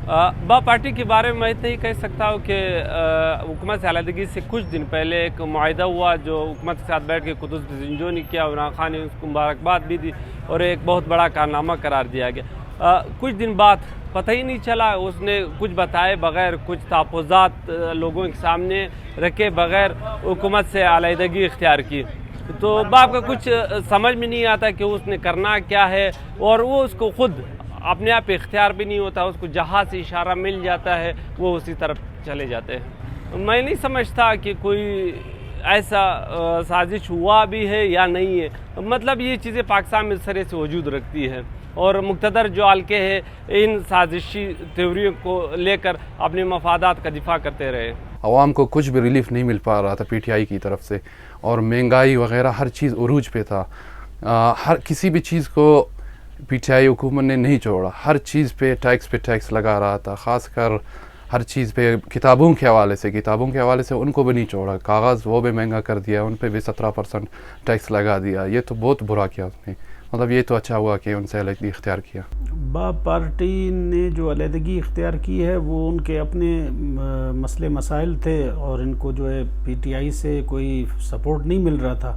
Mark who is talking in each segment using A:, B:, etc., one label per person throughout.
A: با پارٹی کے بارے میں اتنا ہی کہہ سکتا ہوں کہ حکومت سے علیحدگی سے کچھ دن پہلے ایک معاہدہ ہوا جو حکومت کے ساتھ بیٹھ کے قدس زنجو نے کیا، عمران خان نے اس کو مبارکباد بھی دی اور ایک بہت بڑا کارنامہ قرار دیا گیا۔ کچھ دن بعد پتہ ہی نہیں چلا، اس نے کچھ بتائے بغیر، کچھ تحفظات لوگوں کے سامنے رکھے بغیر حکومت سے علیحدگی اختیار کی۔ تو باپ کا کچھ سمجھ میں نہیں آتا کہ اس نے کرنا کیا ہے، اور وہ اس کو خود اپنے آپ اختیار بھی نہیں ہوتا، اس کو جہاں سے اشارہ مل جاتا ہے وہ اسی طرف چلے جاتے ہیں۔ میں نہیں سمجھتا کہ کوئی ایسا سازش ہوا بھی ہے یا نہیں ہے، مطلب یہ چیزیں پاکستان میں سرے سے وجود رکھتی ہے، اور مقتدر جو حلقے ہیں ان سازشی تھیوریوں کو لے کر اپنے مفادات کا دفاع کرتے رہے۔
B: عوام کو کچھ بھی ریلیف نہیں مل پا رہا تھا پی ٹی آئی کی طرف سے، اور مہنگائی وغیرہ ہر چیز عروج پہ تھا۔ ہر کسی بھی چیز کو پی ٹی آئی حکومت نے نہیں چھوڑا، ہر چیز پہ ٹیکس لگا رہا تھا، خاص کر ہر چیز پہ کتابوں کے حوالے سے ان کو بھی نہیں چھوڑا، کاغذ وہ بھی مہنگا کر دیا، ان پہ بھی 17% ٹیکس لگا دیا۔ یہ تو بہت برا کیا اس نے، مطلب یہ تو اچھا ہوا کہ ان سے علیحدگی اختیار کیا۔
C: باب پارٹی نے جو علیحدگی اختیار کی ہے وہ ان کے اپنے مسئلے مسائل تھے، اور ان کو جو ہے پی ٹی آئی سے کوئی سپورٹ نہیں مل رہا تھا۔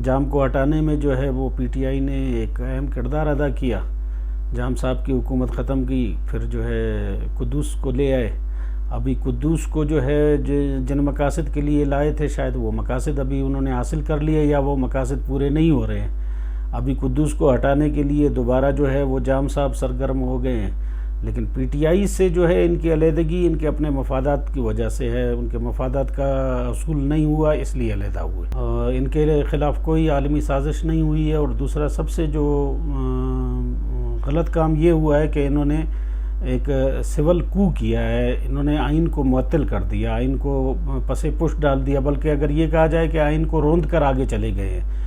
C: جام کو ہٹانے میں جو ہے وہ پی ٹی آئی نے ایک اہم کردار ادا کیا۔ جام صاحب کی حکومت ختم کی، پھر جو ہے قدوس کو لے آئے۔ ابھی قدوس کو جو ہے جن مقاصد کے لیے لائے تھے، شاید وہ مقاصد ابھی انہوں نے حاصل کر لیے یا وہ مقاصد پورے نہیں ہو رہے ہیں۔ ابھی قدوس کو ہٹانے کے لیے دوبارہ جو ہے وہ جام صاحب سرگرم ہو گئے ہیں، لیکن پی ٹی آئی سے جو ہے ان کی علیحدگی ان کے اپنے مفادات کی وجہ سے ہے، ان کے مفادات کا حصول نہیں ہوا اس لیے علیحدہ ہوئے۔ ان کے خلاف کوئی عالمی سازش نہیں ہوئی ہے، اور دوسرا سب سے جو غلط کام یہ ہوا ہے کہ انہوں نے ایک سول کو کیا ہے، انہوں نے آئین کو معطل کر دیا، آئین کو پس پش ڈال دیا، بلکہ اگر یہ کہا جائے کہ آئین کو روند کر آگے چلے گئے ہیں۔